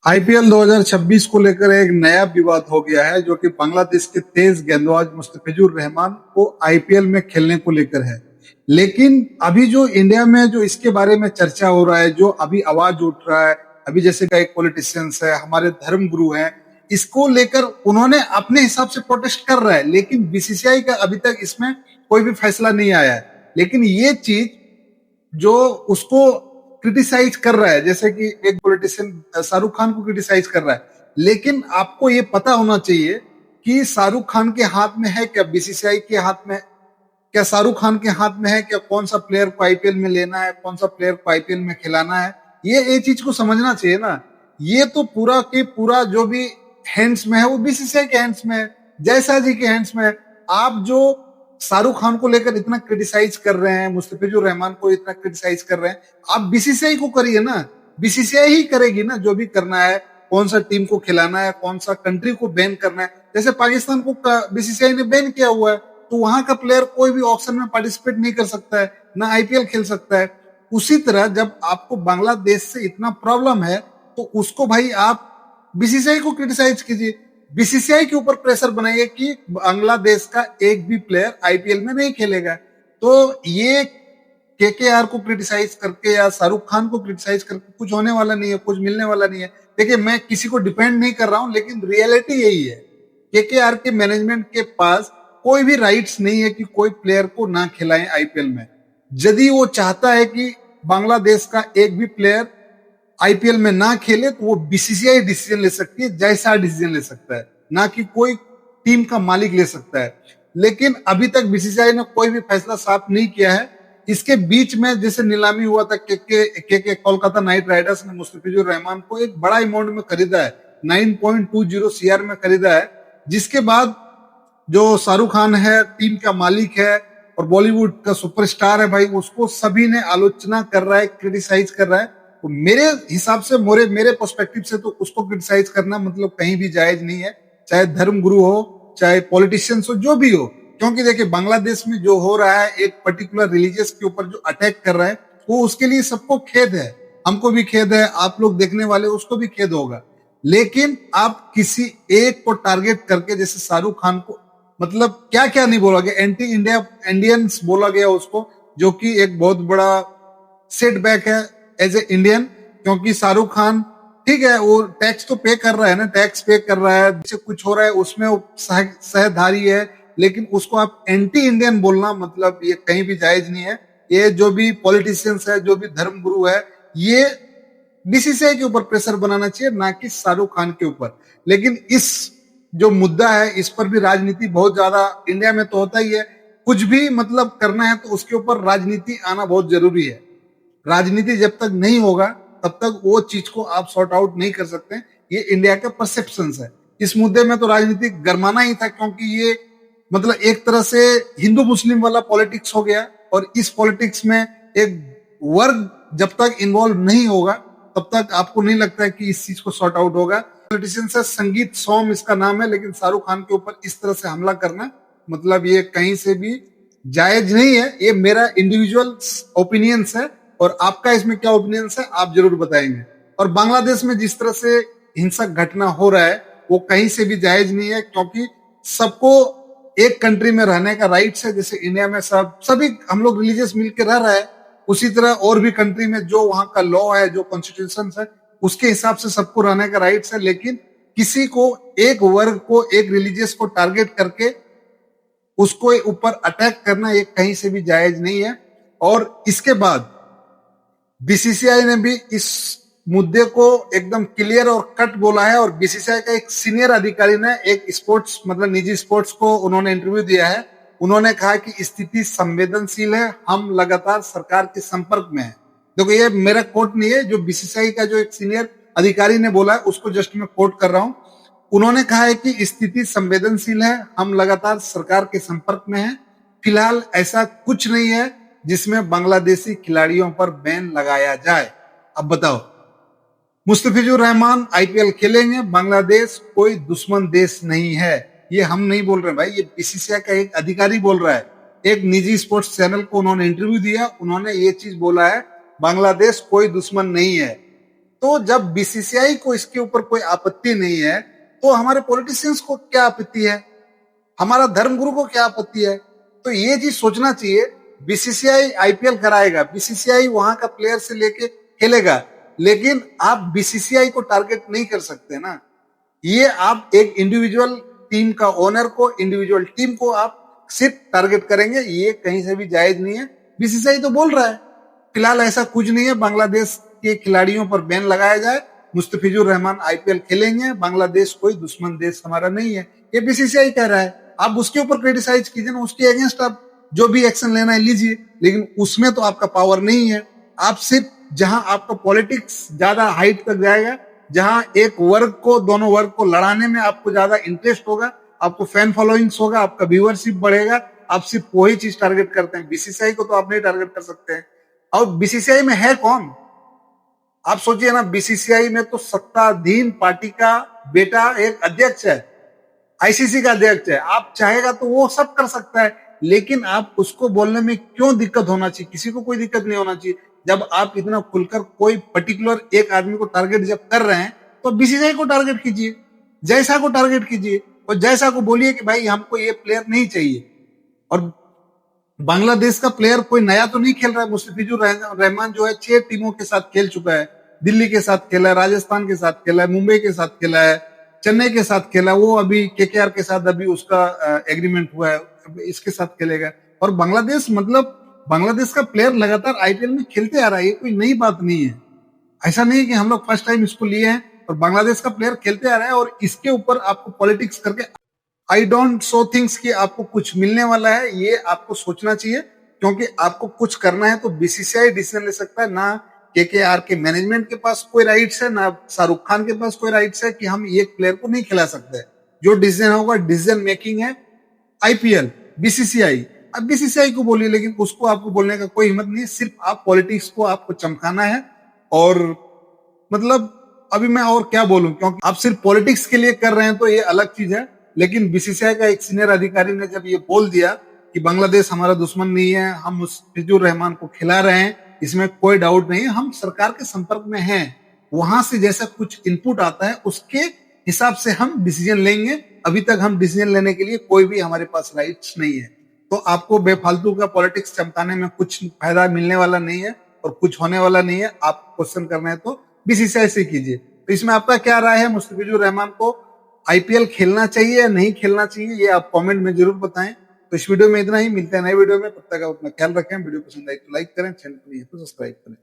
IPL 2026 को लेकर एक नया विवाद हो गया है जो कि बांग्लादेश के तेज गेंदबाज मुस्तफिजुर रहमान को आईपीएल में खेलने को लेकर है। लेकिन अभी जो इंडिया में जो इसके बारे में चर्चा हो रहा है, जो अभी आवाज उठ रहा है, अभी जैसे का एक पॉलिटिशियंस है, हमारे धर्म गुरु हैं, इसको लेकर उन्होंने अपने हिसाब से प्रोटेस्ट कर रहा है, लेकिन बीसीसीआई का अभी तक इसमें कोई भी फैसला नहीं आया है। लेकिन ये चीज जो उसको क्रिटिसाइज कर रहा है, जैसे कि एक पॉलिटिशियन शाहरुख खान को क्रिटिसाइज कर रहा है, लेकिन आपको ये पता होना चाहिए कि शाहरुख खान के हाथ में है क्या, बीसीसीआई के हाथ में क्या, शाहरुख खान के हाथ में है क्या कौन सा प्लेयर को आईपीएल में लेना है, कौन सा प्लेयर को आईपीएल में खिलाना है। ये चीज को समझना चाहिए ना। ये तो पूरा के पूरा जो भी हैंड्स में है वो बीसीसीआई के हैंड्स में है, जयशाह जी के हैंड्स में है। आप जो शाहरुख खान को लेकर इतना क्रिटिसाइज कर रहे हैं, मुस्तफिजुर रहमान को इतना क्रिटिसाइज कर रहे हैं, आप बीसीसीआई को करिए ना। बीसीसीआई ही करेगी ना जो भी करना है, कौन सा टीम को खिलाना है, कौन सा कंट्री को बैन करना है। जैसे पाकिस्तान को बीसीसीआई ने बैन किया हुआ है, तो वहां का प्लेयर कोई भी ऑक्शन में पार्टिसिपेट नहीं कर सकता है, ना आईपीएल खेल सकता है। उसी तरह जब आपको बांग्लादेश से इतना प्रॉब्लम है, तो उसको भाई आप बीसीसीआई को क्रिटिसाइज कीजिए, बीसीसीआई के ऊपर प्रेशर बनाइए कि बांग्लादेश का एक भी प्लेयर आईपीएल में नहीं खेलेगा। तो ये केकेआर को क्रिटिसाइज करके या शाहरुख खान को क्रिटिसाइज करके कुछ होने वाला नहीं है, कुछ मिलने वाला नहीं है। देखिए, मैं किसी को डिपेंड नहीं कर रहा हूं, लेकिन रियलिटी यही है, केकेआर के मैनेजमेंट के पास कोई भी राइट्स नहीं है कि कोई प्लेयर को ना खिलाएं आईपीएल में। यदि वो चाहता है कि बांग्लादेश का एक भी प्लेयर आईपीएल में ना खेले, तो वो बीसीसीआई डिसीजन ले सकती है, जैसा डिसीजन ले सकता है, ना कि कोई टीम का मालिक ले सकता है। लेकिन अभी तक बीसीसीआई ने कोई भी फैसला साफ नहीं किया है। इसके बीच में जैसे नीलामी हुआ था, के कोलकाता नाइट राइडर्स ने मुस्तफिजुर रहमान को एक बड़ा अमाउंट में खरीदा है, 9.20 सीआर में खरीदा है। जिसके बाद जो शाहरुख खान है, टीम का मालिक है और बॉलीवुड का सुपरस्टार है भाई, उसको सभी ने आलोचना कर रहा है, क्रिटिसाइज कर रहा है। तो मेरे हिसाब से, मेरे पर्सपेक्टिव से तो उसको क्रिटिसाइज करना मतलब कहीं भी जायज नहीं है, चाहे धर्म गुरु हो, चाहे पॉलिटिशियंस हो, जो भी हो। क्योंकि देखिए, बांग्लादेश में जो हो रहा है, एक पर्टिकुलर रिलीजियस के ऊपर जो अटैक कर रहा है, वो उसके लिए सबको खेद है, हमको भी खेद है, आप लोग देखने वाले उसको भी खेद होगा। लेकिन आप किसी एक को टारगेट करके, जैसे शाहरुख खान को, मतलब क्या क्या नहीं बोला गया, एंटी इंडिया इंडियंस बोला गया उसको, जो कि एक बहुत बड़ा सेटबैक है एज ए इंडियन। क्योंकि शाहरुख खान, ठीक है, वो टैक्स तो पे कर रहा है ना, टैक्स पे कर रहा है, जिससे कुछ हो रहा है उसमें वो सहधारी है, लेकिन उसको आप एंटी इंडियन बोलना मतलब ये कहीं भी जायज नहीं है। ये जो भी पॉलिटिशियंस है, जो भी धर्म गुरु है, ये बीसीसीआई के ऊपर प्रेशर बनाना चाहिए, ना कि शाहरुख खान के ऊपर। लेकिन इस जो मुद्दा है, इस पर भी राजनीति बहुत ज्यादा इंडिया में तो होता ही है। कुछ भी मतलब करना है तो उसके ऊपर राजनीति आना बहुत जरूरी है। राजनीति जब तक नहीं होगा, तब तक वो चीज को आप सॉर्ट आउट नहीं कर सकते। ये इंडिया का परसेप्शन है। इस मुद्दे में तो राजनीति गरमाना ही था, क्योंकि ये मतलब एक तरह से हिंदू मुस्लिम वाला पॉलिटिक्स हो गया। और इस पॉलिटिक्स में एक वर्ग जब तक इन्वॉल्व नहीं होगा, तब तक आपको नहीं लगता है कि इस चीज को सॉर्ट आउट होगा। पॉलिटिशियन से संगीत सोम इसका नाम है, लेकिन शाहरुख खान के ऊपर इस तरह से हमला करना मतलब ये कहीं से भी जायज नहीं है। ये मेरा इंडिविजुअल ओपिनियंस है, और आपका इसमें क्या ओपिनियंस है आप जरूर बताएंगे। और बांग्लादेश में जिस तरह से हिंसक घटना हो रहा है, वो कहीं से भी जायज नहीं है, क्योंकि सबको एक कंट्री में रहने का राइट्स है। जैसे इंडिया में सभी हम लोग रिलीजियस मिलकर रह रहा है, उसी तरह और भी कंट्री में जो वहां का लॉ है, जो कॉन्स्टिट्यूशन है, उसके हिसाब से सबको रहने का राइट्स है। लेकिन किसी को, एक वर्ग को, एक रिलीजियस को टारगेट करके उसको ऊपर अटैक करना ये कहीं से भी जायज नहीं है। और इसके बाद बीसीसीआई ने भी इस मुद्दे को एकदम क्लियर और कट बोला है। और बीसीसीआई का एक सीनियर अधिकारी ने एक स्पोर्ट्स मतलब निजी स्पोर्ट्स को उन्होंने इंटरव्यू दिया है। उन्होंने कहा कि स्थिति संवेदनशील है, हम लगातार सरकार के संपर्क में हैं। देखो, ये मेरा कोट नहीं है, जो बीसीसीआई का जो एक सीनियर अधिकारी ने बोला है उसको जस्ट मैं कोट कर रहा हूं। उन्होंने कहा है कि स्थिति संवेदनशील है, हम लगातार सरकार के संपर्क में हैं। फिलहाल ऐसा कुछ नहीं है जिसमें बांग्लादेशी खिलाड़ियों पर बैन लगाया जाए। अब बताओ, मुस्तफिजुर रहमान आईपीएल खेलेंगे, बांग्लादेश कोई दुश्मन देश नहीं है। ये हम नहीं बोल रहे भाई, ये बीसीसीआई का एक अधिकारी बोल रहा है। एक निजी स्पोर्ट्स चैनल को उन्होंने इंटरव्यू दिया, उन्होंने ये चीज बोला है, बांग्लादेश कोई दुश्मन नहीं है। तो जब बीसीसीआई को इसके ऊपर कोई आपत्ति नहीं है, तो हमारे पॉलिटिशियंस को क्या आपत्ति है, हमारा धर्मगुरु को क्या आपत्ति है? तो ये चीज सोचना चाहिए। बीसीसीआई आईपीएल कराएगा, बीसीसीआई वहां का प्लेयर से लेके खेलेगा, लेकिन आप बीसीसीआई को टारगेट नहीं कर सकते ना। ये आप एक इंडिविजुअल टीम का ओनर को, इंडिविजुअल टीम को आप सिर्फ टारगेट करेंगे, ये कहीं से भी जायज नहीं है। बीसीसीआई तो बोल रहा है फिलहाल ऐसा कुछ नहीं है, बांग्लादेश के खिलाड़ियों पर बैन लगाया जाए, मुस्तफिजुर रहमान आईपीएल खेलेंगे, बांग्लादेश कोई दुश्मन देश हमारा नहीं है, ये बीसीसीआई कह रहा है। आप उसके ऊपर क्रिटिसाइज कीजिए ना, उसके अगेंस्ट आप जो भी एक्शन लेना है लीजिए, लेकिन उसमें तो आपका पावर नहीं है। आप सिर्फ जहां आपका पॉलिटिक्स ज्यादा हाइट तक जाएगा, जहां एक वर्ग को, दोनों वर्ग को लड़ाने में आपको ज्यादा इंटरेस्ट होगा, आपको फैन फॉलोइंग्स होगा, आपका व्यूअरशिप बढ़ेगा, आप सिर्फ वही चीज टारगेट करते हैं। बीसीसीआई को तो आप नहीं टारगेट कर सकते हैं। और बीसीसीआई में है कौन? आप सोचिए ना, बीसीसीआई में तो सत्ताधीन पार्टी का बेटा एक अध्यक्ष है, आईसीसी का अध्यक्ष है। आप चाहेगा तो वो सब कर सकता है, लेकिन आप उसको बोलने में क्यों दिक्कत होना चाहिए? किसी को कोई दिक्कत नहीं होना चाहिए। जब आप इतना खुलकर कोई पर्टिकुलर एक आदमी को टारगेट जब कर रहे हैं, तो बीसीसीआई को टारगेट कीजिए, जैसा को टारगेट कीजिए, और जैसा को बोलिए कि भाई हमको ये प्लेयर नहीं चाहिए। और बांग्लादेश का प्लेयर कोई नया तो नहीं खेल रहा है। मुस्तफिजुर रहमान जो है 6 टीमों के साथ खेल चुका है, दिल्ली के साथ खेला है, राजस्थान के साथ खेला है, मुंबई के साथ खेला है, चेन्नई के साथ खेला, वो अभी केकेआर के साथ अभी उसका एग्रीमेंट हुआ है, इसके साथ खेलेगा। और बांग्लादेश, मतलब बांग्लादेश का प्लेयर लगातार आईपीएल में खेलते आ रहा है, ये कोई नई बात नहीं है। ऐसा नहीं है कि हम लोग फर्स्ट टाइम इसको लिए हैं, और बांग्लादेश का प्लेयर खेलते आ रहा है, और इसके ऊपर आपको पॉलिटिक्स करके आई डोंट सो थिंग्स कि आपको कुछ मिलने वाला है, ये आपको सोचना चाहिए। क्योंकि आपको कुछ करना है तो बीसीसीआई डिसीजन ले सकता है, ना केकेआर के मैनेजमेंट के पास कोई राइट्स है, ना शाहरुख खान के पास कोई राइट्स है कि हम एक प्लेयर को नहीं खिला सकते। जो डिसीजन होगा, डिसीजन मेकिंग है आईपीएल, बीसीसीआई। अब बीसीसीआई को बोलिए, लेकिन उसको आपको बोलने का कोई हिम्मत नहीं है। सिर्फ आप पॉलिटिक्स को आपको चमकाना है, और मतलब अभी मैं और क्या बोलूं, क्योंकि आप सिर्फ पॉलिटिक्स के लिए कर रहे हैं तो ये अलग चीज है। लेकिन बीसीसीआई का एक सीनियर अधिकारी ने जब ये बोल दिया कि बांग्लादेश हमारा दुश्मन नहीं है, हम मुस्तफिजुर रहमान को खिला रहे हैं, इसमें कोई डाउट नहीं है, हम सरकार के संपर्क में हैं, वहां से जैसा कुछ इनपुट आता है उसके हिसाब से हम डिसीजन लेंगे। अभी तक हम डिसीजन लेने के लिए कोई भी हमारे पास राइट्स नहीं है। तो आपको बेफालतू का पॉलिटिक्स चमकाने में कुछ फायदा मिलने वाला नहीं है, और कुछ होने वाला नहीं है। आप क्वेश्चन करना है तो बीसीसीआई से कीजिए। तो इसमें आपका क्या राय है? मुस्तफिजुर रहमान को आईपीएल खेलना चाहिए या नहीं खेलना चाहिए, ये आप कमेंट में जरूर बताएं। तो इस वीडियो में इतना ही, मिलते हैं नए वीडियो में, तब तक आप अपना ख्याल रखें। वीडियो पसंद आई तो लाइक करें, चैनल को नहीं है तो सब्सक्राइब करें।